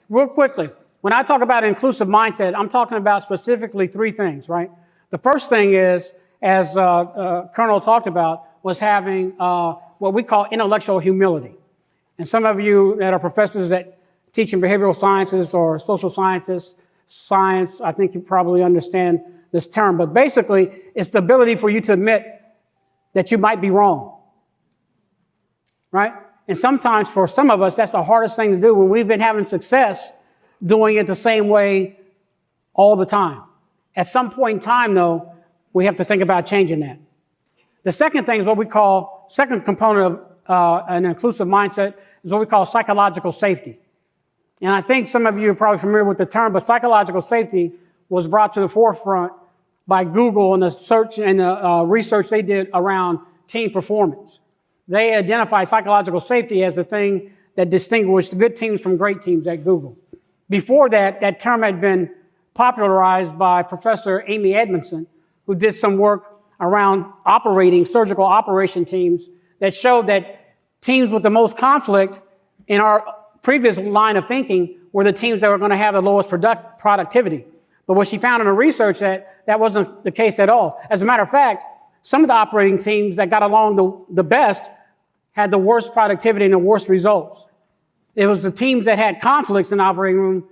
real quickly, when I talk about inclusive mindset, I'm talking about specifically three things, right? The first thing is, as Colonel talked about, was having what we call intellectual humility. And some of you that are professors that teach in behavioral sciences or social sciences, science, I think you probably understand this term. But basically, it's the ability for you to admit that you might be wrong, right? And sometimes for some of us, that's the hardest thing to do when we've been having success doing it the same way all the time. At some point in time, though, we have to think about changing that. The second thing is what we call, second component of an inclusive mindset is what we call psychological safety. And I think some of you are probably familiar with the term, but psychological safety was brought to the forefront by Google and the search and the research they did around team performance. They identified psychological safety as the thing that distinguished good teams from great teams at Google. Before that, that term had been popularized by Professor Amy Edmondson, who did some work around surgical operation teams that showed that teams with the most conflict in our previous line of thinking were the teams that were going to have the lowest productivity. But what she found in her research that wasn't the case at all. As a matter of fact, some of the operating teams that got along the best had the worst productivity and the worst results. It was the teams that had conflicts in the operating room,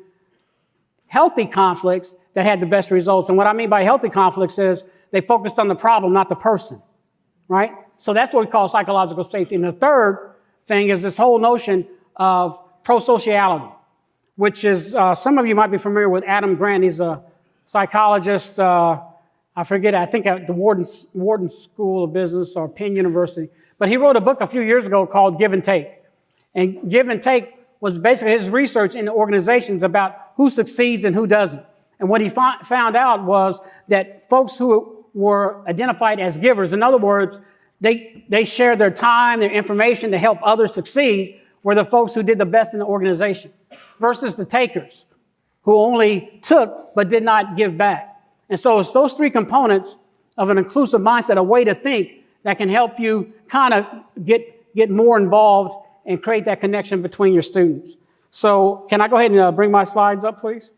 healthy conflicts, that had the best results. And what I mean by healthy conflicts is they focused on the problem, not the person, right? So that's what we call psychological safety. And the third thing is this whole notion of pro-sociality, which is, some of you might be familiar with Adam Grant. He's a psychologist, I think at the Wharton School of Business or Penn University. But he wrote a book a few years ago called Give and Take. And Give and Take was basically his research in organizations about who succeeds and who doesn't. And what he found out was that folks who were identified as givers, in other words, they shared their time, their information to help others succeed, were the folks who did the best in the organization, versus the takers, who only took but did not give back. And so it's those three components of an inclusive mindset, a way to think that can help you kind of get more involved and create that connection between your students. So can I go ahead and bring my slides up, please?